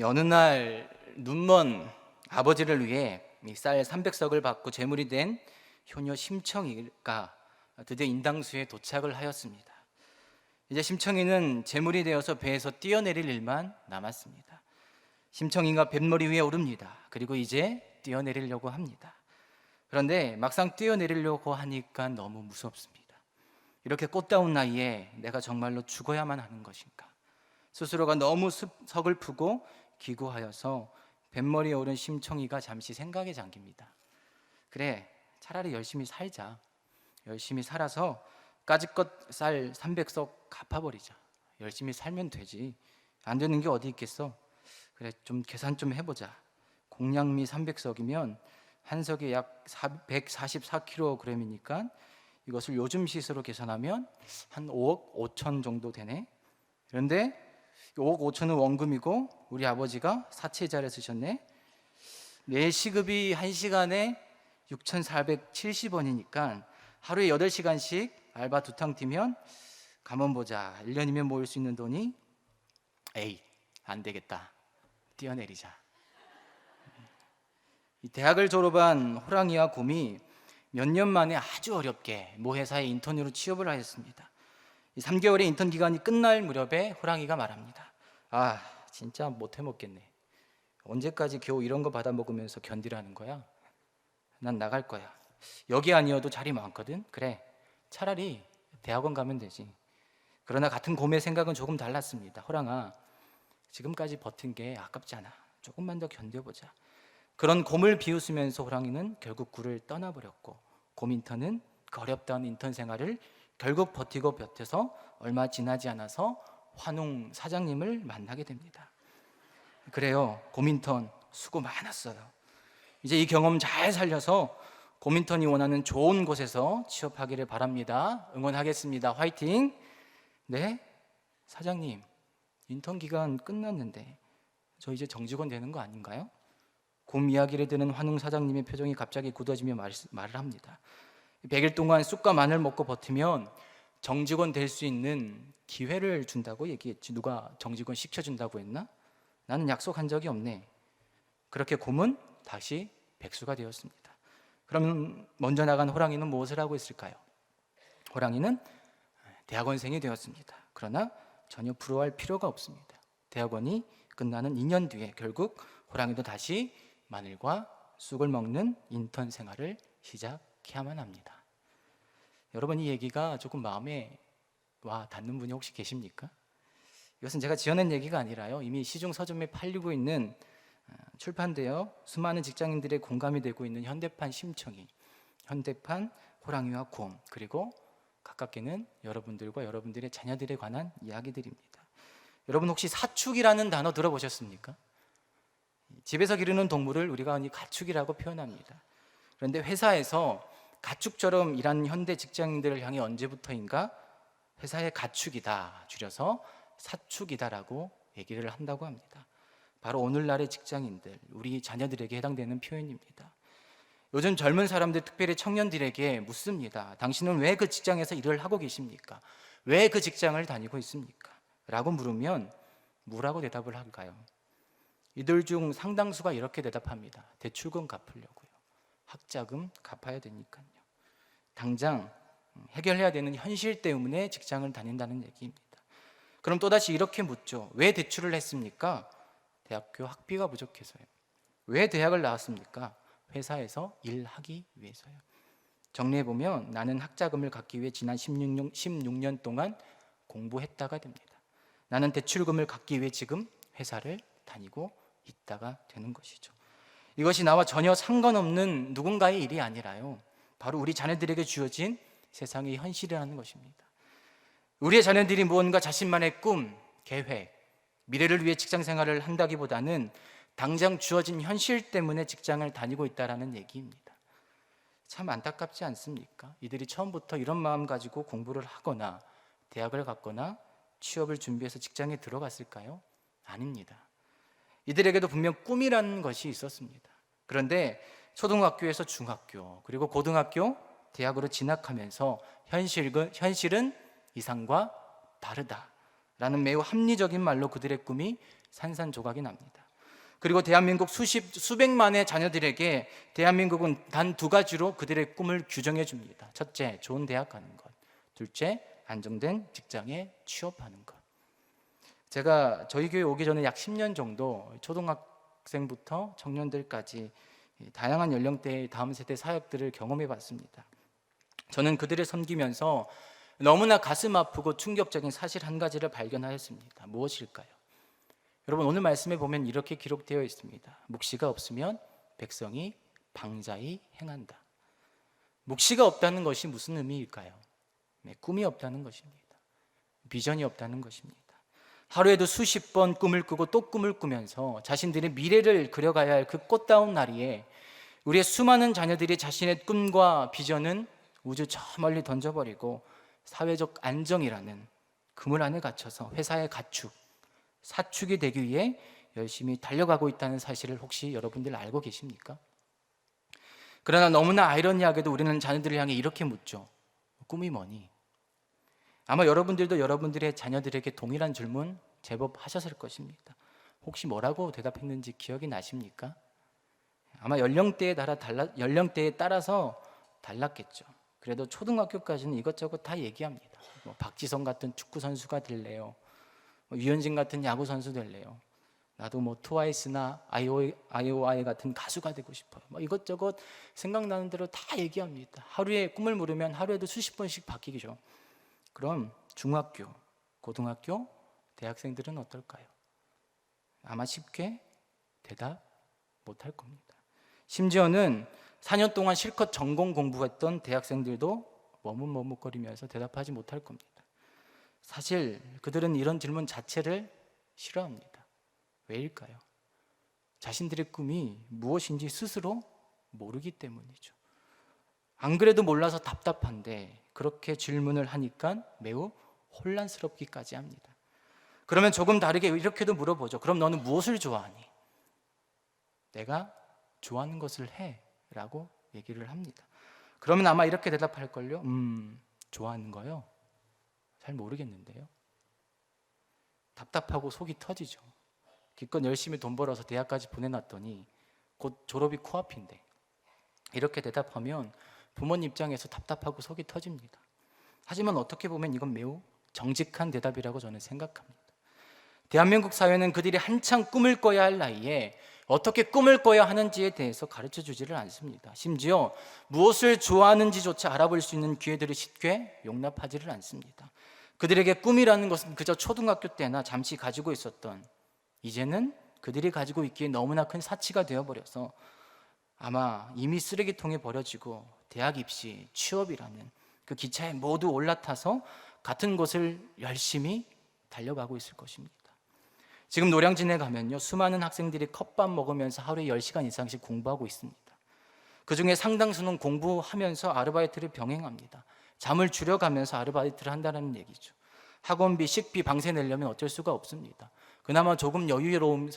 어느 날 눈먼 아버지를 위해 쌀 300석을 받고 제물이 된 효녀 심청이가 드디어 인당수에 도착을 하였습니다. 이제 심청이는 제물이 되어서 배에서 뛰어내릴 일만 남았습니다. 심청이가 뱃머리 위에 오릅니다. 그리고 이제 뛰어내리려고 합니다. 그런데 막상 뛰어내리려고 하니까 너무 무섭습니다. 이렇게 꽃다운 나이에 내가 정말로 죽어야만 하는 것인가? 스스로가 너무 서글프고 기구하여서 뱃머리에 오른 심청이가 잠시 생각에 잠깁니다. 그래, 차라리 열심히 살자. 열심히 살아서 까짓것 쌀 300석 갚아버리자. 열심히 살면 되지. 안 되는 게 어디 있겠어. 그래, 좀 계산 좀 해보자. 공양미 300석이면 한 석에 약 144kg이니까 이것을 요즘 시세로 계산하면 한 5억 5천 정도 되네. 그런데 5억 5천은 원금이고 우리 아버지가 사채자를 쓰셨네. 내 시급이 1시간에 6,470원이니까 하루에 8시간씩 알바 2탕 뛰면 가만 보자. 1년이면 모을 수 있는 돈이 에이, 안 되겠다. 뛰어내리자. 이 대학을 졸업한 호랑이와 곰이 몇 년 만에 아주 어렵게 모 회사에 인턴으로 취업을 하였습니다. 3개월의 인턴 기간이 끝날 무렵에 호랑이가 말합니다. 아, 진짜 못 해먹겠네. 언제까지 겨우 이런 거 받아 먹으면서 견디라는 거야? 난 나갈 거야. 여기 아니어도 자리 많거든. 그래, 차라리 대학원 가면 되지. 그러나 같은 곰의 생각은 조금 달랐습니다. 호랑아, 지금까지 버틴 게 아깝잖아. 조금만 더 견뎌보자. 그런 곰을 비웃으면서 호랑이는 결국 굴을 떠나버렸고, 곰 인턴은 그 어렵다는 인턴 생활을 결국 버티고 버텨서 얼마 지나지 않아서 환웅 사장님을 만나게 됩니다. 그래요, 곰인턴 수고 많았어요. 이제 이 경험 잘 살려서 곰인턴이 원하는 좋은 곳에서 취업하기를 바랍니다. 응원하겠습니다. 화이팅! 네? 사장님, 인턴 기간 끝났는데 저 이제 정직원 되는 거 아닌가요? 곰 이야기를 듣는 환웅 사장님의 표정이 갑자기 굳어지며 말을 합니다. 100일 동안 쑥과 마늘 먹고 버티면 정직원 될 수 있는 기회를 준다고 얘기했지. 누가 정직원 시켜준다고 했나? 나는 약속한 적이 없네. 그렇게 곰은 다시 백수가 되었습니다. 그럼 먼저 나간 호랑이는 무엇을 하고 있을까요? 호랑이는 대학원생이 되었습니다. 그러나 전혀 부러워할 필요가 없습니다. 대학원이 끝나는 2년 뒤에 결국 호랑이도 다시 마늘과 쑥을 먹는 인턴 생활을 시작해야만 합니다. 여러분, 이 얘기가 조금 마음에 와 닿는 분이 혹시 계십니까? 이것은 제가 지어낸 얘기가 아니라요, 이미 시중 서점에 팔리고 있는 출판되어 수많은 직장인들의 공감이 되고 있는 현대판 심청이, 현대판 호랑이와 곰, 그리고 가깝게는 여러분들과 여러분들의 자녀들에 관한 이야기들입니다. 여러분, 혹시 사축이라는 단어 들어보셨습니까? 집에서 기르는 동물을 우리가 가축이라고 표현합니다. 그런데 회사에서 가축처럼 일하는 현대 직장인들을 향해 언제부터인가 회사의 가축이다 줄여서 사축이다라고 얘기를 한다고 합니다. 바로 오늘날의 직장인들, 우리 자녀들에게 해당되는 표현입니다. 요즘 젊은 사람들, 특별히 청년들에게 묻습니다. 당신은 왜 그 직장에서 일을 하고 계십니까? 왜 그 직장을 다니고 있습니까? 라고 물으면 뭐라고 대답을 할까요? 이들 중 상당수가 이렇게 대답합니다. 대출금 갚으려고요. 학자금 갚아야 되니까요. 당장 해결해야 되는 현실 때문에 직장을 다닌다는 얘기입니다. 그럼 또다시 이렇게 묻죠. 왜 대출을 했습니까? 대학교 학비가 부족해서요. 왜 대학을 나왔습니까? 회사에서 일하기 위해서요. 정리해보면 나는 학자금을 갚기 위해 지난 16년 동안 공부했다가 됩니다. 나는 대출금을 갚기 위해 지금 회사를 다니고 있다가 되는 것이죠. 이것이 나와 전혀 상관없는 누군가의 일이 아니라요, 바로 우리 자녀들에게 주어진 세상의 현실이라는 것입니다. 우리의 자녀들이 무언가 자신만의 꿈, 계획, 미래를 위해 직장 생활을 한다기보다는 당장 주어진 현실 때문에 직장을 다니고 있다는 얘기입니다. 참 안타깝지 않습니까? 이들이 처음부터 이런 마음 가지고 공부를 하거나 대학을 갔거나 취업을 준비해서 직장에 들어갔을까요? 아닙니다. 이들에게도 분명 꿈이라는 것이 있었습니다. 그런데 초등학교에서 중학교, 그리고 고등학교, 대학으로 진학하면서 현실은 이상과 다르다라는 매우 합리적인 말로 그들의 꿈이 산산조각이 납니다. 그리고 대한민국 수백만의 자녀들에게 대한민국은 단 두 가지로 그들의 꿈을 규정해 줍니다. 첫째, 좋은 대학 가는 것. 둘째, 안정된 직장에 취업하는 것. 제가 저희 교회 오기 전에 약 10년 정도 초등학생부터 청년들까지 다양한 연령대의 다음 세대 사역들을 경험해 봤습니다. 저는 그들을 섬기면서 너무나 가슴 아프고 충격적인 사실 한 가지를 발견하였습니다. 무엇일까요? 여러분, 오늘 말씀에 보면 이렇게 기록되어 있습니다. 묵시가 없으면 백성이 방자히 행한다. 묵시가 없다는 것이 무슨 의미일까요? 꿈이 없다는 것입니다. 비전이 없다는 것입니다. 하루에도 수십 번 꿈을 꾸고 또 꿈을 꾸면서 자신들의 미래를 그려가야 할 그 꽃다운 나리에 우리의 수많은 자녀들이 자신의 꿈과 비전은 우주 저 멀리 던져버리고 사회적 안정이라는 그물 안에 갇혀서 회사의 가축, 사축이 되기 위해 열심히 달려가고 있다는 사실을 혹시 여러분들 알고 계십니까? 그러나 너무나 아이러니하게도 우리는 자녀들을 향해 이렇게 묻죠. 꿈이 뭐니? 아마 여러분들도 여러분들의 자녀들에게 동일한 질문 제법 하셨을 것입니다. 혹시 뭐라고 대답했는지 기억이 나십니까? 아마 연령대에 따라서 달랐겠죠. 그래도 초등학교까지는 이것저것 다 얘기합니다. 박지성 같은 축구 선수가 될래요. 유현진 같은 야구 선수 될래요. 나도 트와이스나 아이오아이 같은 가수가 되고 싶어요. 이것저것 생각나는 대로 다 얘기합니다. 하루에 꿈을 물으면 하루에도 수십 번씩 바뀌죠. 그럼 중학교, 고등학교, 대학생들은 어떨까요? 아마 쉽게 대답 못할 겁니다. 심지어는 4년 동안 실컷 전공 공부했던 대학생들도 머뭇머뭇거리면서 대답하지 못할 겁니다. 사실 그들은 이런 질문 자체를 싫어합니다. 왜일까요? 자신들의 꿈이 무엇인지 스스로 모르기 때문이죠. 안 그래도 몰라서 답답한데 그렇게 질문을 하니까 매우 혼란스럽기까지 합니다. 그러면 조금 다르게 이렇게도 물어보죠. 그럼 너는 무엇을 좋아하니? 내가 좋아하는 것을 해 라고 얘기를 합니다. 그러면 아마 이렇게 대답할걸요. 좋아하는 거요? 잘 모르겠는데요. 답답하고 속이 터지죠. 기껏 열심히 돈 벌어서 대학까지 보내놨더니 곧 졸업이 코앞인데 이렇게 대답하면 부모님 입장에서 답답하고 속이 터집니다. 하지만 어떻게 보면 이건 매우 정직한 대답이라고 저는 생각합니다. 대한민국 사회는 그들이 한창 꿈을 꿔야 할 나이에 어떻게 꿈을 꿔야 하는지에 대해서 가르쳐 주지를 않습니다. 심지어 무엇을 좋아하는지조차 알아볼 수 있는 기회들을 쉽게 용납하지를 않습니다. 그들에게 꿈이라는 것은 그저 초등학교 때나 잠시 가지고 있었던, 이제는 그들이 가지고 있기에 너무나 큰 사치가 되어버려서 아마 이미 쓰레기통에 버려지고 대학 입시, 취업이라는 그 기차에 모두 올라타서 같은 곳을 열심히 달려가고 있을 것입니다. 지금 노량진에 가면요, 수많은 학생들이 컵밥 먹으면서 하루에 10시간 이상씩 공부하고 있습니다. 그 중에 상당수는 공부하면서 아르바이트를 병행합니다. 잠을 줄여가면서 아르바이트를 한다는 얘기죠. 학원비, 식비, 방세 내려면 어쩔 수가 없습니다. 그나마 조금 여유로운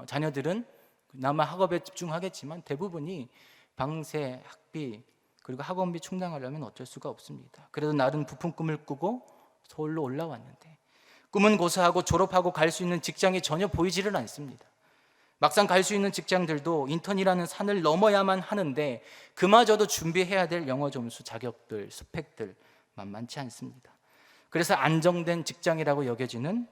자녀들은 그나마 학업에 집중하겠지만 대부분이 방세, 학비, 그리고 학원비 충당하려면 어쩔 수가 없습니다. 그래도 나름 부푼 꿈을 꾸고 서울로 올라왔는데 꿈은 고사하고 졸업하고 갈 수 있는 직장이 전혀 보이지를 않습니다. 막상 갈 수 있는 직장들도 인턴이라는 산을 넘어야만 하는데 그마저도 준비해야 될 영어 점수, 자격들, 스펙들 만만치 않습니다. 그래서 안정된 직장이라고 여겨지는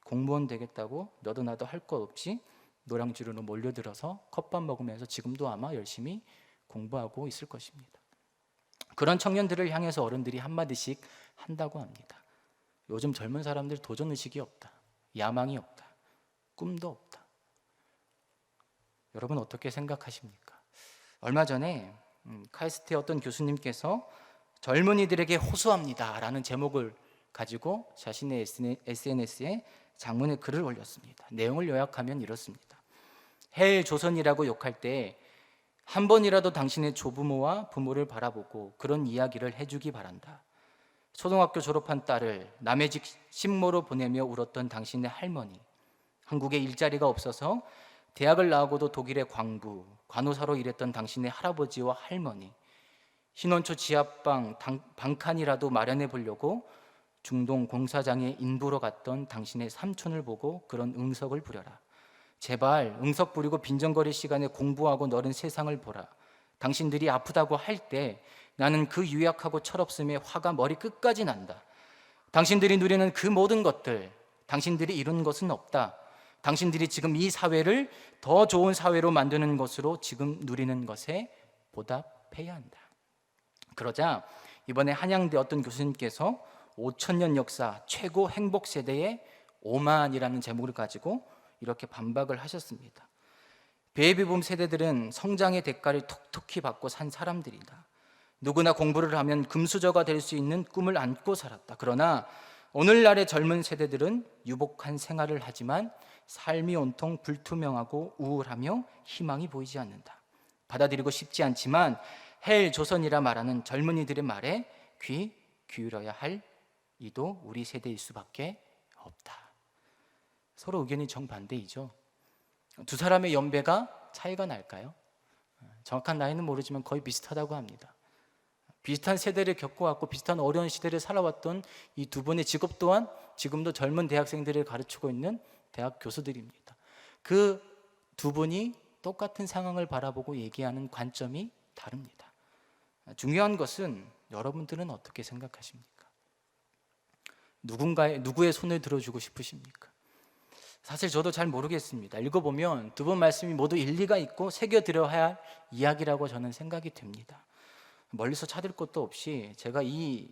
공무원 되겠다고 너도 나도 할 것 없이 노량진으로 몰려들어서 컵밥 먹으면서 지금도 아마 열심히 공부하고 있을 것입니다. 그런 청년들을 향해서 어른들이 한마디씩 한다고 합니다. 요즘 젊은 사람들 도전의식이 없다, 야망이 없다, 꿈도 없다. 여러분 어떻게 생각하십니까? 얼마 전에 카이스트의 어떤 교수님께서 젊은이들에게 호소합니다 라는 제목을 가지고 자신의 SNS에 장문의 글을 올렸습니다. 내용을 요약하면 이렇습니다. 헬 조선이라고 욕할 때 한 번이라도 당신의 조부모와 부모를 바라보고 그런 이야기를 해주기 바란다. 초등학교 졸업한 딸을 남의 집 식모로 보내며 울었던 당신의 할머니, 한국에 일자리가 없어서 대학을 나오고도 독일의 광부, 간호사로 일했던 당신의 할아버지와 할머니, 신혼초 지하방 방칸이라도 마련해 보려고 중동 공사장에 인부로 갔던 당신의 삼촌을 보고 그런 응석을 부려라. 제발 응석 부리고 빈정거릴 시간에 공부하고 너른 세상을 보라. 당신들이 아프다고 할 때 나는 그 유약하고 철없음에 화가 머리 끝까지 난다. 당신들이 누리는 그 모든 것들, 당신들이 이룬 것은 없다. 당신들이 지금 이 사회를 더 좋은 사회로 만드는 것으로 지금 누리는 것에 보답해야 한다. 그러자 이번에 한양대 어떤 교수님께서 5,000년 역사 최고 행복 세대의 오만이라는 제목을 가지고 이렇게 반박을 하셨습니다. 베이비붐 세대들은 성장의 대가를 톡톡히 받고 산 사람들이다. 누구나 공부를 하면 금수저가 될 수 있는 꿈을 안고 살았다. 그러나 오늘날의 젊은 세대들은 유복한 생활을 하지만 삶이 온통 불투명하고 우울하며 희망이 보이지 않는다. 받아들이고 싶지 않지만 헬 조선이라 말하는 젊은이들의 말에 귀 기울여야 할 이도 우리 세대일 수밖에 없다. 서로 의견이 정반대이죠. 두 사람의 연배가 차이가 날까요? 정확한 나이는 모르지만 거의 비슷하다고 합니다. 비슷한 세대를 겪어왔고 비슷한 어려운 시대를 살아왔던 이 두 분의 직업 또한 지금도 젊은 대학생들을 가르치고 있는 대학 교수들입니다. 그 두 분이 똑같은 상황을 바라보고 얘기하는 관점이 다릅니다. 중요한 것은 여러분들은 어떻게 생각하십니까? 누구의 손을 들어주고 싶으십니까? 사실 저도 잘 모르겠습니다. 읽어보면 두 분 말씀이 모두 일리가 있고 새겨들어야 할 이야기라고 저는 생각이 됩니다. 멀리서 찾을 것도 없이 제가 이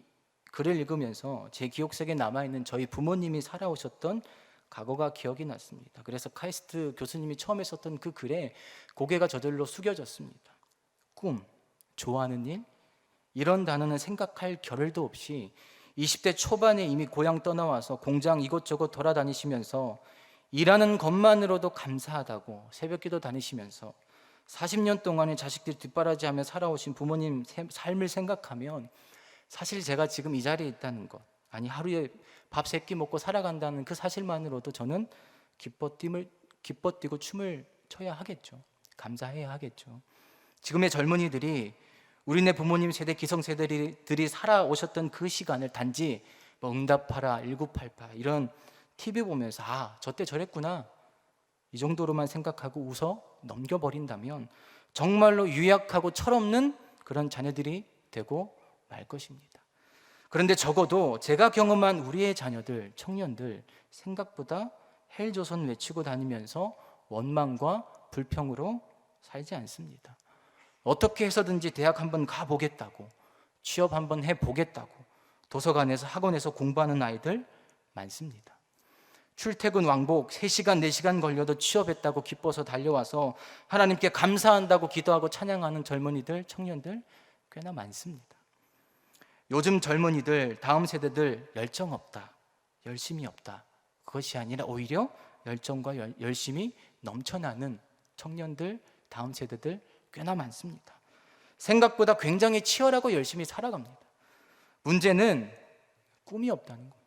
글을 읽으면서 제 기억 속에 남아있는 저희 부모님이 살아오셨던 과거가 기억이 났습니다. 그래서 카이스트 교수님이 처음에 썼던 그 글에 고개가 저절로 숙여졌습니다. 꿈, 좋아하는 일, 이런 단어는 생각할 겨를도 없이 20대 초반에 이미 고향 떠나와서 공장 이곳저곳 돌아다니시면서 일하는 것만으로도 감사하다고 새벽기도 다니시면서 40년 동안의 자식들 뒷바라지하며 살아오신 부모님 삶을 생각하면 사실 제가 지금 이 자리에 있다는 것, 아니 하루에 밥 3끼 먹고 살아간다는 그 사실만으로도 저는 기뻐 뛰고 춤을 춰야 하겠죠. 감사해야 하겠죠. 지금의 젊은이들이 우리네 부모님 세대, 기성세대들이 살아오셨던 그 시간을 단지 뭐 응답하라, 1988 이런 TV 보면서 저때 저랬구나 이 정도로만 생각하고 웃어 넘겨버린다면 정말로 유약하고 철없는 그런 자녀들이 되고 말 것입니다. 그런데 적어도 제가 경험한 우리의 자녀들, 청년들 생각보다 헬조선 외치고 다니면서 원망과 불평으로 살지 않습니다. 어떻게 해서든지 대학 한번 가보겠다고, 취업 한번 해보겠다고 도서관에서 학원에서 공부하는 아이들 많습니다. 출퇴근 왕복 3시간 4시간 걸려도 취업했다고 기뻐서 달려와서 하나님께 감사한다고 기도하고 찬양하는 젊은이들, 청년들 꽤나 많습니다. 요즘 젊은이들, 다음 세대들 열정 없다, 열심이 없다, 그것이 아니라 오히려 열정과 열심이 넘쳐나는 청년들, 다음 세대들 꽤나 많습니다. 생각보다 굉장히 치열하고 열심히 살아갑니다. 문제는 꿈이 없다는 겁니다.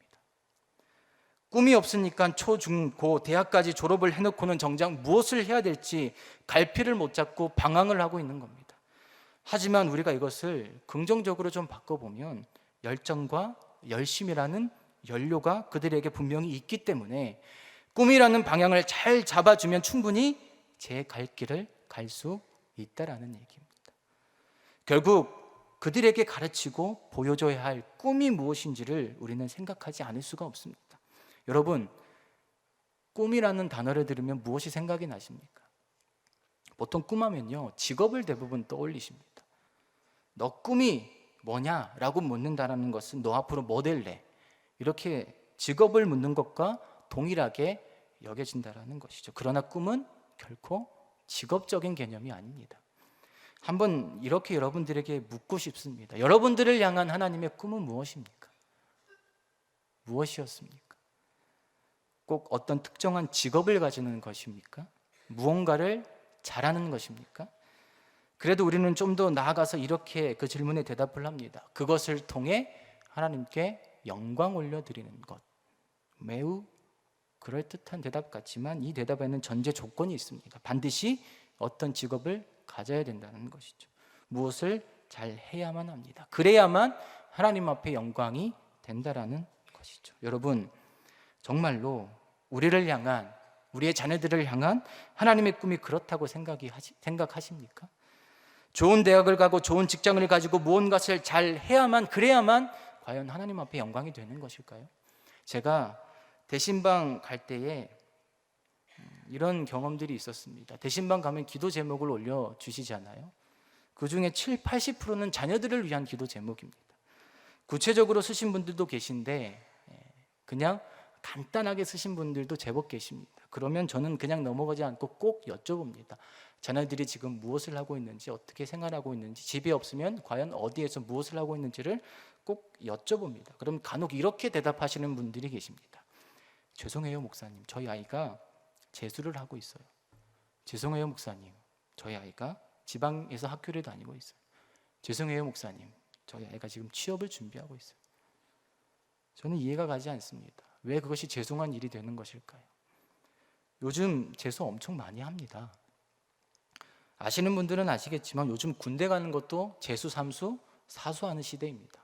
꿈이 없으니까 초, 중, 고, 대학까지 졸업을 해놓고는 정작 무엇을 해야 될지 갈피를 못 잡고 방황을 하고 있는 겁니다. 하지만 우리가 이것을 긍정적으로 좀 바꿔보면 열정과 열심이라는 연료가 그들에게 분명히 있기 때문에 꿈이라는 방향을 잘 잡아주면 충분히 제 갈 길을 갈 수 있다라는 얘기입니다. 결국 그들에게 가르치고 보여줘야 할 꿈이 무엇인지를 우리는 생각하지 않을 수가 없습니다. 여러분, 꿈이라는 단어를 들으면 무엇이 생각이 나십니까? 보통 꿈하면요, 직업을 대부분 떠올리십니다. 너 꿈이 뭐냐? 라고 묻는다는 것은 너 앞으로 뭐 될래? 이렇게 직업을 묻는 것과 동일하게 여겨진다는 것이죠. 그러나 꿈은 결코 직업적인 개념이 아닙니다. 한번 이렇게 여러분들에게 묻고 싶습니다. 여러분들을 향한 하나님의 꿈은 무엇입니까? 무엇이었습니까? 꼭 어떤 특정한 직업을 가지는 것입니까? 무언가를 잘하는 것입니까? 그래도 우리는 좀 더 나아가서 이렇게 그 질문에 대답을 합니다. 그것을 통해 하나님께 영광 올려드리는 것. 매우 그럴듯한 대답 같지만 이 대답에는 전제 조건이 있습니다. 반드시 어떤 직업을 가져야 된다는 것이죠. 무엇을 잘 해야만 합니다. 그래야만 하나님 앞에 영광이 된다라는 것이죠. 여러분, 정말로 우리를 향한 우리의 자녀들을 향한 하나님의 꿈이 그렇다고 생각하십니까? 좋은 대학을 가고 좋은 직장을 가지고 무언가를 잘 해야만, 그래야만 과연 하나님 앞에 영광이 되는 것일까요? 제가 대신방 갈 때에 이런 경험들이 있었습니다. 대신방 가면 기도 제목을 올려주시잖아요. 그 중에 80%는 자녀들을 위한 기도 제목입니다. 구체적으로 쓰신 분들도 계신데 그냥 간단하게 쓰신 분들도 제법 계십니다. 그러면 저는 그냥 넘어가지 않고 꼭 여쭤봅니다. 자녀들이 지금 무엇을 하고 있는지, 어떻게 생활하고 있는지, 집에 없으면 과연 어디에서 무엇을 하고 있는지를 꼭 여쭤봅니다. 그럼 간혹 이렇게 대답하시는 분들이 계십니다. 죄송해요 목사님, 저희 아이가 재수를 하고 있어요. 죄송해요 목사님, 저희 아이가 지방에서 학교를 다니고 있어요. 죄송해요 목사님, 저희 아이가 지금 취업을 준비하고 있어요. 저는 이해가 가지 않습니다. 왜 그것이 죄송한 일이 되는 것일까요? 요즘 재수 엄청 많이 합니다. 아시는 분들은 아시겠지만 요즘 군대 가는 것도 재수, 삼수, 사수하는 시대입니다.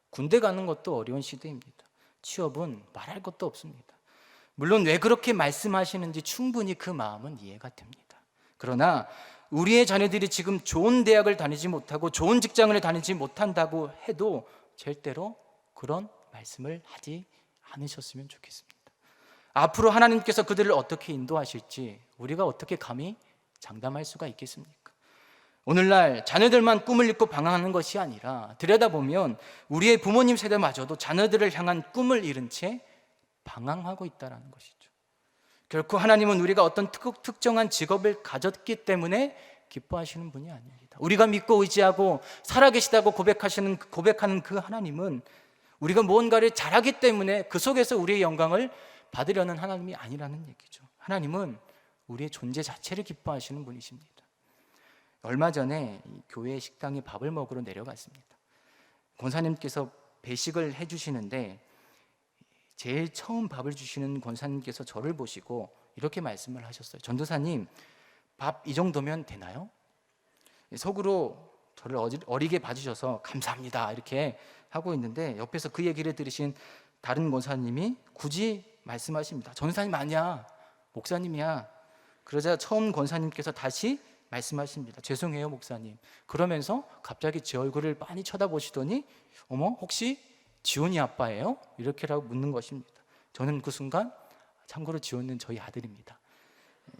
군대 가는 것도 어려운 시대입니다. 취업은 말할 것도 없습니다. 물론 왜 그렇게 말씀하시는지 충분히 그 마음은 이해가 됩니다. 그러나 우리의 자녀들이 지금 좋은 대학을 다니지 못하고 좋은 직장을 다니지 못한다고 해도 절대로 그런 말씀을 하지 않으셨으면 좋겠습니다. 앞으로 하나님께서 그들을 어떻게 인도하실지 우리가 어떻게 감히 장담할 수가 있겠습니까? 오늘날 자녀들만 꿈을 잃고 방황하는 것이 아니라 들여다보면 우리의 부모님 세대마저도 자녀들을 향한 꿈을 잃은 채 방황하고 있다는 것이죠. 결코 하나님은 우리가 어떤 특정한 직업을 가졌기 때문에 기뻐하시는 분이 아닙니다. 우리가 믿고 의지하고 살아계시다고 고백하는 그 하나님은 우리가 무언가를 잘하기 때문에 그 속에서 우리의 영광을 받으려는 하나님이 아니라는 얘기죠. 하나님은 우리의 존재 자체를 기뻐하시는 분이십니다. 얼마 전에 교회 식당에 밥을 먹으러 내려갔습니다. 권사님께서 배식을 해주시는데 제일 처음 밥을 주시는 권사님께서 저를 보시고 이렇게 말씀을 하셨어요. 전도사님, 밥 이 정도면 되나요? 속으로 저를 어리게 봐주셔서 감사합니다 이렇게 하고 있는데 옆에서 그 얘기를 들으신 다른 권사님이 굳이 말씀하십니다. 전도사님 아니야, 목사님이야. 그러자 처음 권사님께서 다시 말씀하십니다. 죄송해요 목사님. 그러면서 갑자기 제 얼굴을 빤히 쳐다보시더니 어머, 혹시 지원이 아빠예요? 이렇게라고 묻는 것입니다. 저는 그 순간, 참고로 지원은 저희 아들입니다.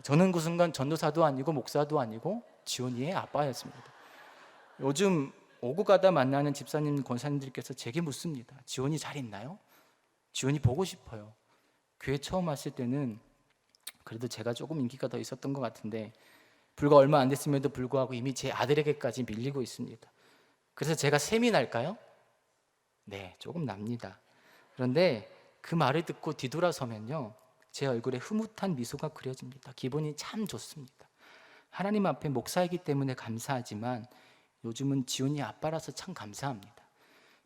저는 그 순간 전도사도 아니고 목사도 아니고 지원이의 아빠였습니다. 요즘 오고 가다 만나는 집사님, 권사님들께서 제게 묻습니다. 지원이 잘 있나요? 지원이 보고 싶어요. 교회 처음 왔을 때는 그래도 제가 조금 인기가 더 있었던 것 같은데 불과 얼마 안 됐음에도 불구하고 이미 제 아들에게까지 밀리고 있습니다. 그래서 제가 셈이 날까요? 네, 조금 납니다. 그런데 그 말을 듣고 뒤돌아서면요, 제 얼굴에 흐뭇한 미소가 그려집니다. 기분이 참 좋습니다. 하나님 앞에 목사이기 때문에 감사하지만 요즘은 지훈이 아빠라서 참 감사합니다.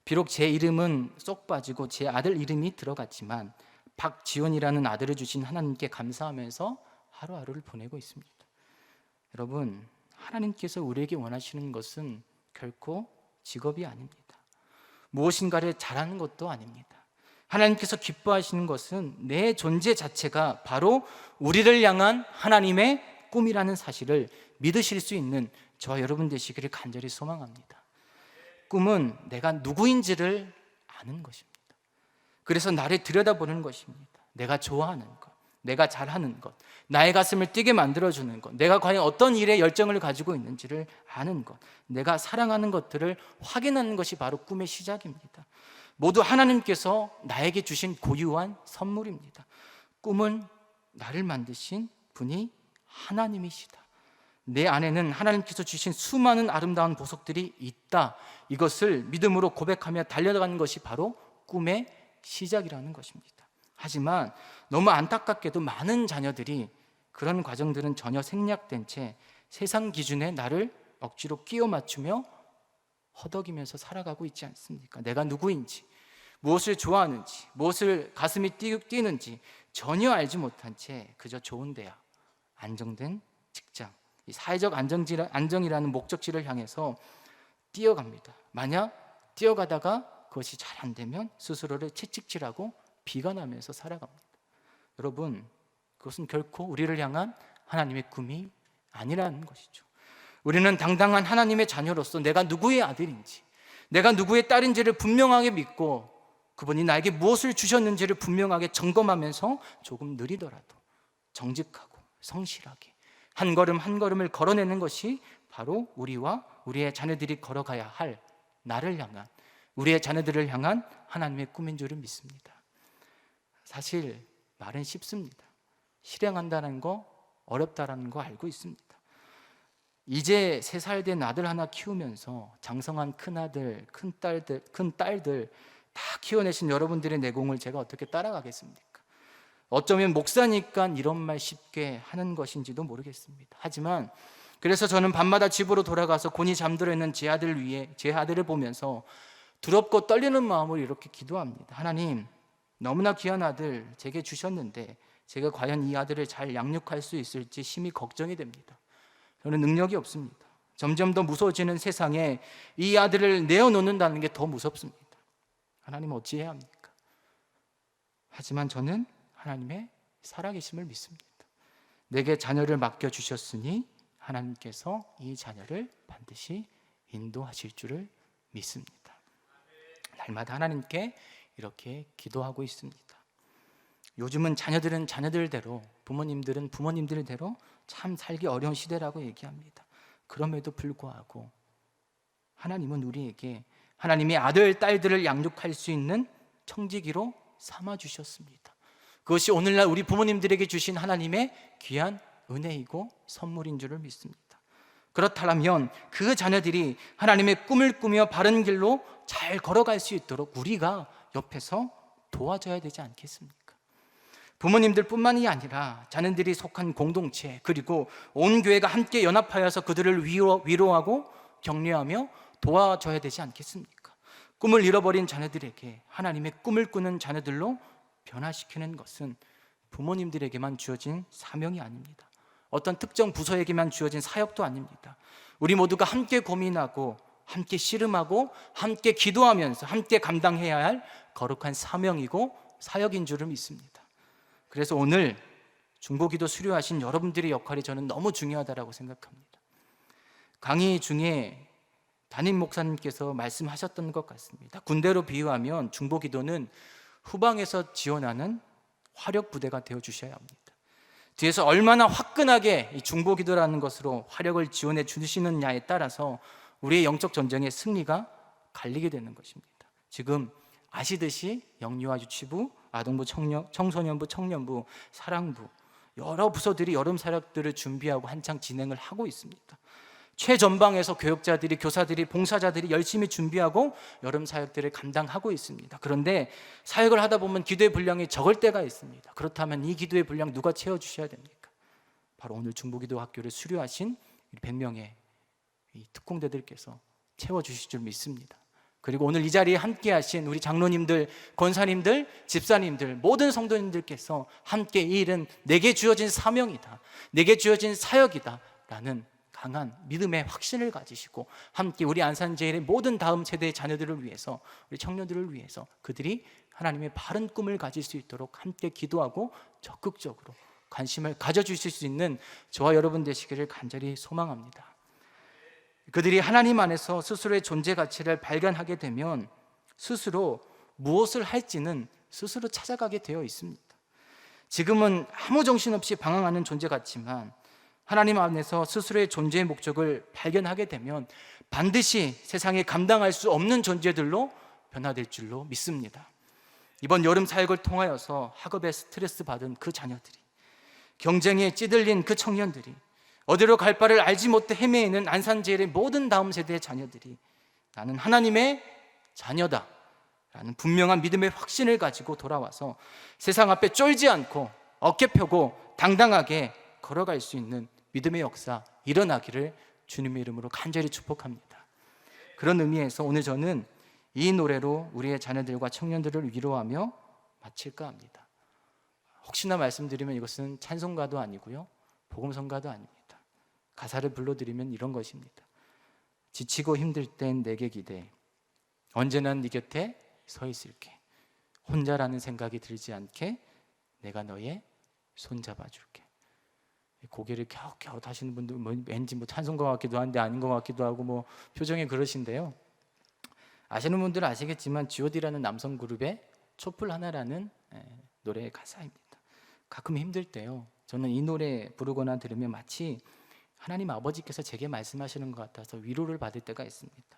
비록 제 이름은 쏙 빠지고 제 아들 이름이 들어갔지만 박지원이라는 아들을 주신 하나님께 감사하면서 하루하루를 보내고 있습니다. 여러분, 하나님께서 우리에게 원하시는 것은 결코 직업이 아닙니다. 무엇인가를 잘하는 것도 아닙니다. 하나님께서 기뻐하시는 것은 내 존재 자체가 바로 우리를 향한 하나님의 꿈이라는 사실을 믿으실 수 있는 저와 여러분 되시기를 간절히 소망합니다. 꿈은 내가 누구인지를 아는 것입니다. 그래서 나를 들여다보는 것입니다. 내가 좋아하는 것, 내가 잘하는 것, 나의 가슴을 뛰게 만들어주는 것, 내가 과연 어떤 일에 열정을 가지고 있는지를 아는 것, 내가 사랑하는 것들을 확인하는 것이 바로 꿈의 시작입니다. 모두 하나님께서 나에게 주신 고유한 선물입니다. 꿈은 나를 만드신 분이 하나님이시다. 내 안에는 하나님께서 주신 수많은 아름다운 보석들이 있다. 이것을 믿음으로 고백하며 달려가는 것이 바로 꿈의 시작이라는 것입니다. 하지만 너무 안타깝게도 많은 자녀들이 그런 과정들은 전혀 생략된 채 세상 기준에 나를 억지로 끼워 맞추며 허덕이면서 살아가고 있지 않습니까? 내가 누구인지, 무엇을 좋아하는지, 무엇을 가슴이 뛰는지 전혀 알지 못한 채 그저 좋은 대학, 안정된 직장, 이 사회적 안정이라는 목적지를 향해서 뛰어갑니다. 만약 뛰어가다가 그것이 잘 안 되면 스스로를 채찍질하고 비관하면서 살아갑니다. 여러분, 그것은 결코 우리를 향한 하나님의 꿈이 아니라는 것이죠. 우리는 당당한 하나님의 자녀로서 내가 누구의 아들인지, 내가 누구의 딸인지를 분명하게 믿고 그분이 나에게 무엇을 주셨는지를 분명하게 점검하면서 조금 느리더라도 정직하고 성실하게 한 걸음 한 걸음을 걸어내는 것이 바로 우리와 우리의 자녀들이 걸어가야 할 나를 향한, 우리의 자녀들을 향한 하나님의 꿈인 줄을 믿습니다. 사실 말은 쉽습니다. 실행한다는 거 어렵다라는 거 알고 있습니다. 이제 3살 된 아들 하나 키우면서 장성한 큰아들, 큰딸들 다 키워내신 여러분들의 내공을 제가 어떻게 따라가겠습니까? 어쩌면 목사니까 이런 말 쉽게 하는 것인지도 모르겠습니다. 하지만 그래서 저는 밤마다 집으로 돌아가서 곤히 잠들어 있는 제 아들을 보면서 두렵고 떨리는 마음으로 이렇게 기도합니다. 하나님, 너무나 귀한 아들 제게 주셨는데 제가 과연 이 아들을 잘 양육할 수 있을지 심히 걱정이 됩니다. 저는 능력이 없습니다. 점점 더 무서워지는 세상에 이 아들을 내어놓는다는 게 더 무섭습니다. 하나님 어찌해야 합니까? 하지만 저는 하나님의 살아계심을 믿습니다. 내게 자녀를 맡겨주셨으니 하나님께서 이 자녀를 반드시 인도하실 줄을 믿습니다. 날마다 하나님께 이렇게 기도하고 있습니다. 요즘은 자녀들은 자녀들대로, 부모님들은 부모님들대로 참 살기 어려운 시대라고 얘기합니다. 그럼에도 불구하고 하나님은 우리에게 하나님의 아들, 딸들을 양육할 수 있는 청지기로 삼아주셨습니다. 그것이 오늘날 우리 부모님들에게 주신 하나님의 귀한 은혜이고 선물인 줄을 믿습니다. 그렇다면 그 자녀들이 하나님의 꿈을 꾸며 바른 길로 잘 걸어갈 수 있도록 우리가 옆에서 도와줘야 되지 않겠습니까? 부모님들 뿐만이 아니라 자녀들이 속한 공동체, 그리고 온 교회가 함께 연합하여서 그들을 위로하고 격려하며 도와줘야 되지 않겠습니까? 꿈을 잃어버린 자녀들에게 하나님의 꿈을 꾸는 자녀들로 변화시키는 것은 부모님들에게만 주어진 사명이 아닙니다. 어떤 특정 부서에게만 주어진 사역도 아닙니다. 우리 모두가 함께 고민하고 함께 씨름하고 함께 기도하면서 함께 감당해야 할 거룩한 사명이고 사역인 줄을 믿습니다. 그래서 오늘 중보기도 수료하신 여러분들의 역할이 저는 너무 중요하다고 생각합니다. 강의 중에 담임 목사님께서 말씀하셨던 것 같습니다. 군대로 비유하면 중보기도는 후방에서 지원하는 화력 부대가 되어 주셔야 합니다. 뒤에서 얼마나 화끈하게 이 중보기도라는 것으로 화력을 지원해 주시느냐에 따라서 우리의 영적 전쟁의 승리가 갈리게 되는 것입니다. 지금 아시듯이 영유아 유치부, 아동부, 청소년부, 청년부, 사랑부 여러 부서들이 여름 사역들을 준비하고 한창 진행을 하고 있습니다. 최전방에서 교육자들이, 교사들이, 봉사자들이 열심히 준비하고 여름 사역들을 감당하고 있습니다. 그런데 사역을 하다 보면 기도의 분량이 적을 때가 있습니다. 그렇다면 이 기도의 분량 누가 채워주셔야 됩니까? 바로 오늘 중보기도 학교를 수료하신 100명의 이 특공대들께서 채워주실 줄 믿습니다. 그리고 오늘 이 자리에 함께하신 우리 장로님들, 권사님들, 집사님들, 모든 성도님들께서 함께 이 일은 내게 주어진 사명이다, 내게 주어진 사역이다 라는 강한 믿음의 확신을 가지시고 함께 우리 안산제일의 모든 다음 세대의 자녀들을 위해서, 우리 청년들을 위해서 그들이 하나님의 바른 꿈을 가질 수 있도록 함께 기도하고 적극적으로 관심을 가져주실 수 있는 저와 여러분 되시기를 간절히 소망합니다. 그들이 하나님 안에서 스스로의 존재 가치를 발견하게 되면 스스로 무엇을 할지는 스스로 찾아가게 되어 있습니다. 지금은 아무 정신없이 방황하는 존재 같지만 하나님 안에서 스스로의 존재의 목적을 발견하게 되면 반드시 세상에 감당할 수 없는 존재들로 변화될 줄로 믿습니다. 이번 여름 사역을 통하여서 학업에 스트레스 받은 그 자녀들이, 경쟁에 찌들린 그 청년들이, 어디로 갈 바를 알지 못해 헤매이는 안산제일의 모든 다음 세대의 자녀들이 나는 하나님의 자녀다 라는 분명한 믿음의 확신을 가지고 돌아와서 세상 앞에 쫄지 않고 어깨 펴고 당당하게 걸어갈 수 있는 믿음의 역사 일어나기를 주님의 이름으로 간절히 축복합니다. 그런 의미에서 오늘 저는 이 노래로 우리의 자녀들과 청년들을 위로하며 마칠까 합니다. 혹시나 말씀드리면 이것은 찬송가도 아니고요, 복음성가도 아닙니다. 가사를 불러드리면 이런 것입니다. 지치고 힘들 땐 내게 기대, 언제나 네 곁에 서 있을게, 혼자라는 생각이 들지 않게 내가 너의 손 잡아줄게. 고개를 갸웃갸웃 하시는 분들 왠지 찬송 것 같기도 한데 아닌 것 같기도 하고 표정이 그러신데요. 아시는 분들은 아시겠지만 G.O.D라는 남성 그룹의 촛불 하나라는 노래의 가사입니다. 가끔 힘들 때요, 저는 이 노래 부르거나 들으면 마치 하나님 아버지께서 제게 말씀하시는 것 같아서 위로를 받을 때가 있습니다.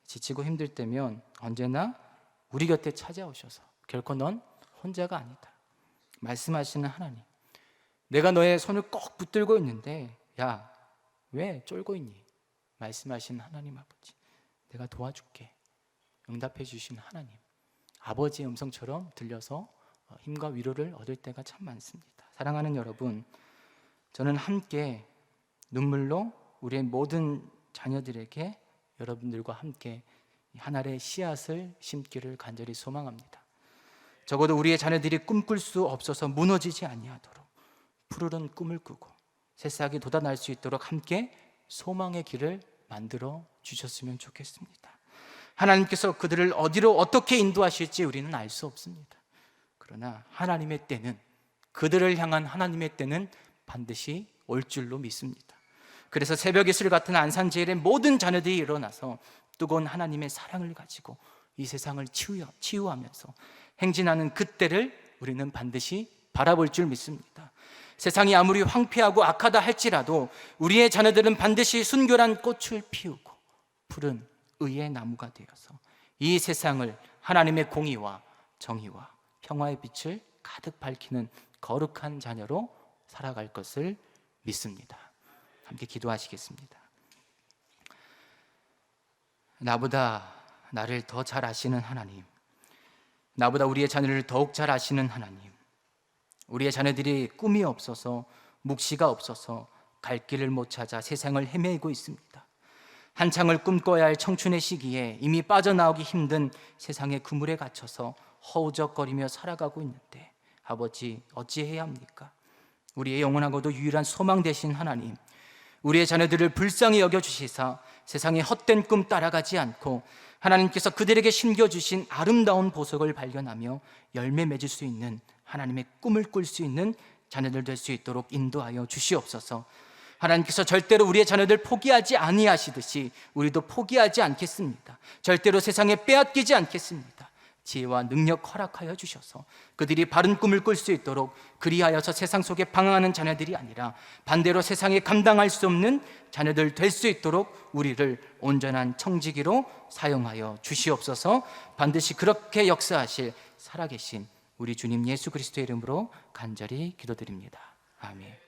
지치고 힘들 때면 언제나 우리 곁에 찾아오셔서 결코 넌 혼자가 아니다 말씀하시는 하나님, 내가 너의 손을 꼭 붙들고 있는데 야, 왜 쫄고 있니? 말씀하시는 하나님 아버지, 내가 도와줄게 응답해 주시는 하나님, 아버지의 음성처럼 들려서 힘과 위로를 얻을 때가 참 많습니다. 사랑하는 여러분, 저는 함께 눈물로 우리의 모든 자녀들에게 여러분들과 함께 하나의 씨앗을 심기를 간절히 소망합니다. 적어도 우리의 자녀들이 꿈꿀 수 없어서 무너지지 아니하도록 푸르른 꿈을 꾸고 새싹이 돋아날 수 있도록 함께 소망의 길을 만들어 주셨으면 좋겠습니다. 하나님께서 그들을 어디로 어떻게 인도하실지 우리는 알 수 없습니다. 그러나 하나님의 때는, 그들을 향한 하나님의 때는 반드시 올 줄로 믿습니다. 그래서 새벽 이슬 같은 안산제일의 모든 자녀들이 일어나서 뜨거운 하나님의 사랑을 가지고 이 세상을 치유하면서 행진하는 그때를 우리는 반드시 바라볼 줄 믿습니다. 세상이 아무리 황폐하고 악하다 할지라도 우리의 자녀들은 반드시 순결한 꽃을 피우고 푸른 의의 나무가 되어서 이 세상을 하나님의 공의와 정의와 평화의 빛을 가득 밝히는 거룩한 자녀로 살아갈 것을 믿습니다. 함께 기도하시겠습니다. 나보다 나를 더 잘 아시는 하나님, 나보다 우리의 자녀를 더욱 잘 아시는 하나님, 우리의 자녀들이 꿈이 없어서, 묵시가 없어서 갈 길을 못 찾아 세상을 헤매고 있습니다. 한창을 꿈꿔야 할 청춘의 시기에 이미 빠져나오기 힘든 세상의 그물에 갇혀서 허우적거리며 살아가고 있는데 아버지, 어찌해야 합니까? 우리의 영원하고도 유일한 소망 되신 하나님, 우리의 자녀들을 불쌍히 여겨주시사 세상의 헛된 꿈 따라가지 않고 하나님께서 그들에게 심겨주신 아름다운 보석을 발견하며 열매 맺을 수 있는 하나님의 꿈을 꿀 수 있는 자녀들 될 수 있도록 인도하여 주시옵소서. 하나님께서 절대로 우리의 자녀들 포기하지 아니하시듯이 우리도 포기하지 않겠습니다. 절대로 세상에 빼앗기지 않겠습니다. 지혜와 능력 허락하여 주셔서 그들이 바른 꿈을 꿀 수 있도록, 그리하여서 세상 속에 방황하는 자녀들이 아니라 반대로 세상에 감당할 수 없는 자녀들 될 수 있도록 우리를 온전한 청지기로 사용하여 주시옵소서. 반드시 그렇게 역사하실 살아계신 우리 주님 예수 그리스도의 이름으로 간절히 기도드립니다. 아멘.